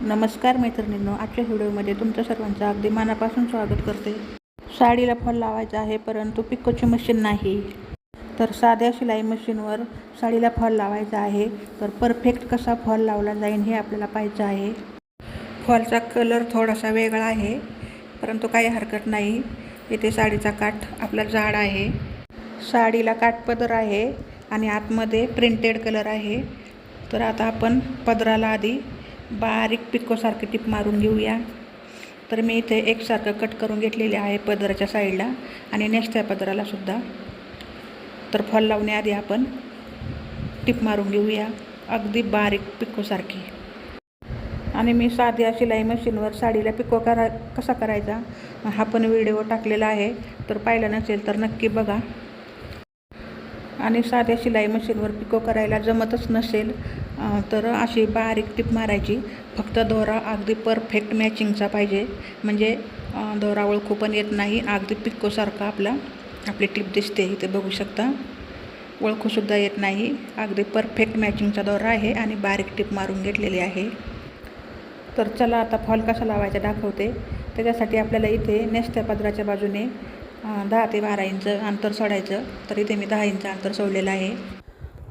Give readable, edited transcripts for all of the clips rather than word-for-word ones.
नमस्कार मैत्रिणींनो, आजच्या व्हिडिओमध्ये तुमच्या सर्वांचं अगदी मनापासून स्वागत करते. साडीला फॉल लावायचा आहे, परंतु पिकोची मशीन नाही. तर साध्या शिलाई मशीनवर साडीला फॉल लावायचा आहे. तर परफेक्ट कसा फॉल लावला जाईल हे आपल्याला पाहायचं आहे. फॉलचा कलर थोडासा वेगळा आहे, परंतु काही हरकत नाही. इथे साडीचा काठ आपला जाड आहे, साडीला काठपदर आहे आणि आतमध्ये प्रिंटेड कलर आहे. तर आता आपण पदराला आधी बारीक पिकोसारखी टिप मारून घेऊया. तर मी इथे एकसारखं कट करून घेतलेले आहे पदराच्या साईडला आणि नेसत्या पदराला सुद्धा. तर फॉल लावण्याआधी आपण टिप मारून घेऊया अगदी बारीक पिकोसारखी. आणि मी साध्या शिलाई मशीनवर साडीला पिको कसा करायचा हा पण व्हिडिओ टाकलेला आहे, तर पाहिला नसेल तर नक्की बघा. आणि साध्या शिलाई मशीनवर पिको करायला जमतच नसेल तर अशी बारीक टिप मारायची. फक्त दोरा अगदी परफेक्ट मॅचिंगचा पाहिजे, म्हणजे दोरा ओळखू पण येत नाही. अगदी पिकोसारखा आपली टिप दिसते, इथे बघू शकता. ओळखूसुद्धा येत नाही. अगदी परफेक्ट मॅचिंगचा दोरा आहे आणि बारीक टिप मारून घेतलेली आहे. तर चला आता फॉल कसा लावायचा दाखवते. त्याच्यासाठी आपल्याला इथे नेसत्या पदराच्या बाजूने 10 ते 12 इंच अंतर सोडायचं. तर इथे मी 10 इंच अंतर सोडलेलं आहे.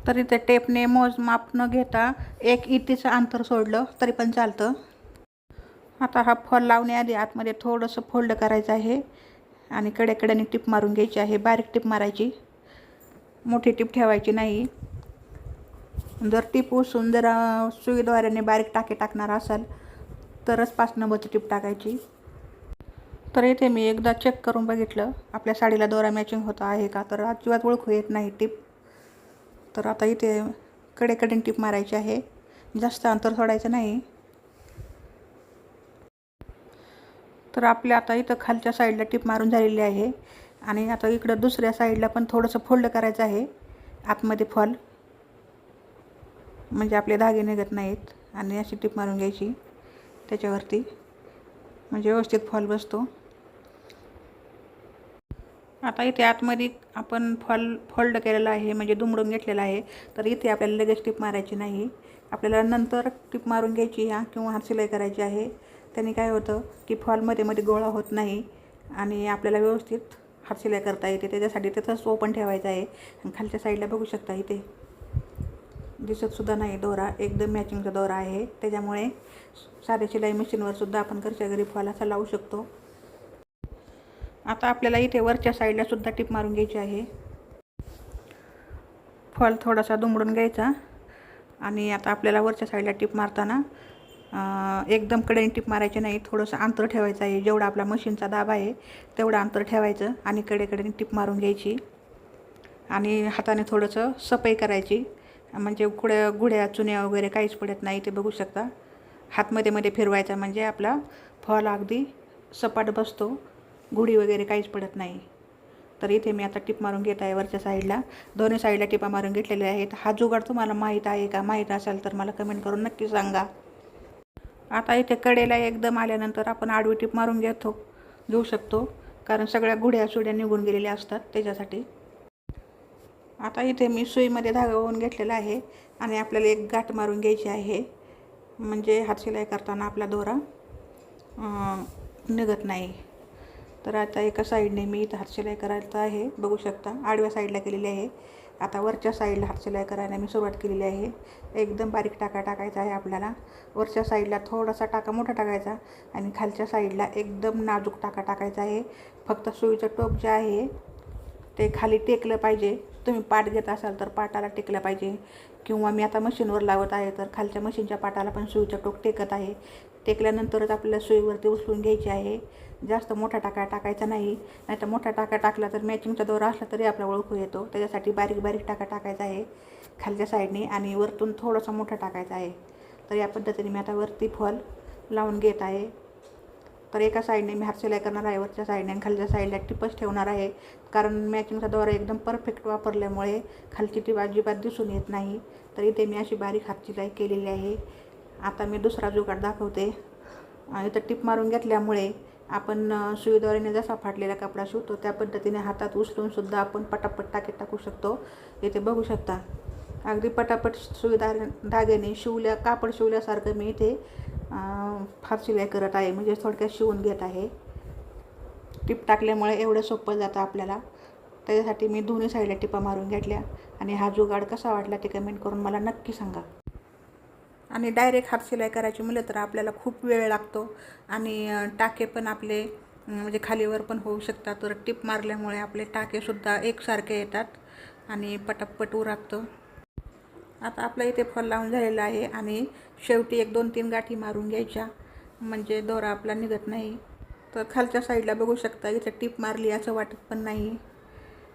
तर इथे टेपने मोजमाप न घेता 1 इंचीचं अंतर सोडलं तरी पण चालतं. आता हा फॉल लावण्याआधी आतमध्ये थोडंसं फोल्ड करायचं आहे आणि कडेकडेने टिप मारून घ्यायची आहे. बारीक टिप मारायची, मोठी टिप ठेवायची नाही. जर टिप उसून जर सुईद्वाऱ्याने बारीक टाके टाकणार असाल तरच 5 नंबरची टिप टाकायची. तर इथे मी एकदा चेक करून बघितलं आपल्या साडीला दोरा मॅचिंग होता आहे का, तर अजिबात ओळखू येत नाही टिप. तर आता इथे कडेकडेने टिप मारायची आहे, जास्त अंतर सोडायचं नाही. तर आपल्या आता इथं खालच्या साईडला टिप मारून झालेली आहे आणि आता इकडं दुसऱ्या साईडला पण थोडंसं फोल्ड करायचं आहे आतमध्ये फॉल, म्हणजे आपले धागे निघत नाहीत. आणि अशी टिप मारून घ्यायची त्याच्यावरती, म्हणजे व्यवस्थित फॉल बसतो. आता इथे आतमध्ये आपण फोल्ड केलेला आहे, म्हणजे दुमडून घेतलेला आहे. तर इथे आपल्याला लगेच टिप मारायची नाही, आपल्याला नंतर टिप मारून घ्यायची किंवा हात शिलाई करायची आहे. त्याने काय होतं की फॉल मध्ये गोळा होत नाही आणि आपल्याला व्यवस्थित हात शिलाई करता येते. त्याच्यासाठी तिथंच ओपन ठेवायचं आहे. खालच्या साईडला बघू शकता, इथे दिसतसुद्धा नाही दोरा, एकदम मॅचिंगचा दोरा आहे. त्याच्यामुळे साध्या शिलाई मशीनवर सुद्धा आपण घरच्या घरी फॉल असा लावू शकतो. आता आपल्याला इथे वरच्या साईडला सुद्धा टिप मारून घ्यायची आहे. फॉल थोडासा दुमडून घ्यायचा आणि आता आपल्याला वरच्या साईडला टिप मारताना एकदम कडेने टिप मारायची नाही, थोडंसं अंतर ठेवायचं आहे. जेवढा आपला मशीनचा दाब आहे तेवढं अंतर ठेवायचं आणि कडेकडेने टिप मारून घ्यायची आणि हाताने थोडंसं सफाई करायची, म्हणजे गुढ्या चुन्या वगैरे काहीच पडत नाही. ते बघू शकता. हातमध्ये मध्ये फिरवायचा, म्हणजे आपला फॉल अगदी सपाट बसतो, गुढी वगैरे काहीच पडत नाही. तर इथे मी आता टिप मारून घेत आहे वरच्या साईडला. दोन्ही साईडला टिपा मारून घेतलेल्या आहेत. हा जुगाड तुम्हाला माहीत आहे का? माहीत असेल तर मला कमेंट करून नक्की सांगा. आता इथे कडेला एकदम आल्यानंतर आपण आडवी टिप मारून घेऊ शकतो, कारण सगळ्या गुढ्या सुड्या निघून गेलेल्या असतात त्याच्यासाठी. आता इथे मी सुईमध्ये धागा ओवून घेतलेला आहे आणि आपल्याला एक गाठ मारून घ्यायची आहे, म्हणजे हात शिलाई करताना आपला दोरा निघत नाही. तर आता एका साईडने मी इथं हात शिलाई करायचं आहे, बघू शकता. आडव्या साईडला केलेली आहे. आता वरच्या साईडला हात शिलाई करायला मी सुरुवात केलेली आहे. एकदम बारीक टाका टाकायचा आहे आपल्याला. वरच्या साईडला थोडासा टाका मोठा टाकायचा आणि खालच्या साईडला एकदम नाजूक टाका टाकायचा आहे. फक्त सुईचं टोक जे आहे ते खाली टेकलं पाहिजे. तुम्ही पाट घेत असाल तर पाटाला टेकलं पाहिजे, किंवा मी आता मशीनवर लावत आहे तर खालच्या मशीनच्या पाटाला पण सुईचं टोक टेकत आहे. टेकल्यानंतरच आपल्याला सुईवरती उचलून घ्यायची आहे. जास्त मोठा टाका टाकायचा नाही, नाहीतर मोठा टाका टाकला तर मॅचिंगचा दोरा असला तरी आपला ओळखू येतो. त्याच्यासाठी बारीक बारीक टाका टाकायचा आहे खालच्या साईडने आणि वरतून थोडासा मोठा टाकायचा आहे. तर या पद्धतीने मी आता वरती फॉल लावून घेत आहे. तर एका साईडने मी हात शिलाई करणार आहे वरच्या साईडने आणि खालच्या साईडला टिपच ठेवणार आहे, कारण मॅचिंगचा दोरा एकदम परफेक्ट वापरल्यामुळे खालची टिप अजिबात दिसून येत नाही. तर इथे मी अशी बारीक हात शिलाई केलेली आहे. आता मी दुसरा जुगाड दाखवते. इथं टिप मारून घेतल्यामुळे आपण सुईद्वारेने जसा फाटलेला कपडा शिवतो त्या पद्धतीने हातात उचलून सुद्धा आपण पटापट टाके टाकू शकतो. इथे बघू शकता, अगदी पटापट धाग्याने कापड शिवल्यासारखं मी इथे हात शिलाई करत आहे, म्हणजे थोडक्यात शिवून घेत आहे. टिप टाकल्यामुळे एवढं सोपं जातं आपल्याला. त्याच्यासाठी मी दोन्ही साईडला टिपा मारून घेतल्या. आणि हा जुगाड कसा वाटला ते कमेंट करून मला नक्की सांगा. आणि डायरेक्ट हात शिलाई करायची म्हटलं तर आपल्याला खूप वेळ लागतो आणि टाके पण आपले म्हणजे खालीवर पण होऊ शकतात. तर टिप मारल्यामुळे आपले टाकेसुद्धा एकसारखे येतात आणि पटापट उरकतं. आता आपल्या इथे फॉल लावून झालेला आहे आणि शेवटी 1-2-3 गाठी मारून घ्यायच्या, म्हणजे दोरा आपला निघत नाही. तर खालच्या साईडला बघू शकता, इथे टिप मारली असं वाटत पण नाही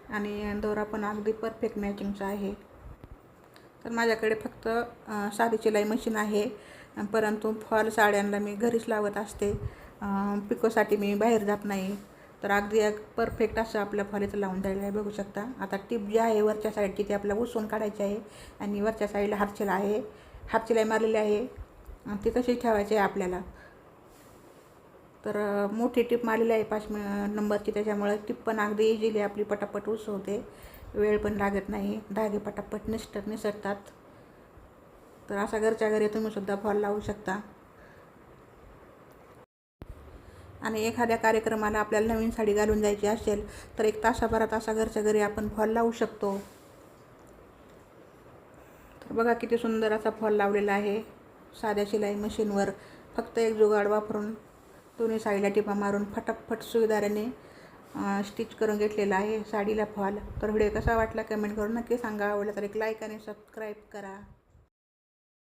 आणि दोरा पण अगदी परफेक्ट मॅचिंगचा आहे. तर माझ्याकडे फक्त साधी शिलाई मशीन आहे, परंतु फॉल साड्यांना मी घरीच लावत असते. पिकोसाठी मी बाहेर जात नाही. तर अगदी परफेक्ट असं आपल्या फॉल इथं लावून झालेलं आहे, बघू शकता. आता टिप जी आहे वरच्या साईडची ती आपल्याला उसवून काढायची आहे आणि वरच्या साईडला हात शिलाई मारलेली आहे, ती तशीच ठेवायची आहे आपल्याला. तर मोठी टिप मारलेली आहे 5 नंबरची, त्याच्यामुळे टिप पण अगदी इझिली आपली पटापट उसवते, वेळ पण लागत नाही, धागे पटापट निसटतात. तर असा घरच्या घरी तुम्हीसुद्धा फॉल लावू शकता. आणि एखाद्या कार्यक्रमाला आपल्याला नवीन साडी घालून जायची असेल तर 1 तासाभरात असा घरच्या घरी आपण फॉल लावू शकतो. तर बघा किती सुंदर असा फॉल लावलेला आहे साध्या शिलाई मशीनवर. फक्त एक जुगाड वापरून दोन्ही साईडला टिपा मारून फटाफट सुईदाराने स्टिच करून घेतलेला आहे साडीला फॉल. तर व्हिडिओ कसा वाटला कमेंट करून नक्की सांगा. आवडला तर एक लाईक आणि सबस्क्राईब करा.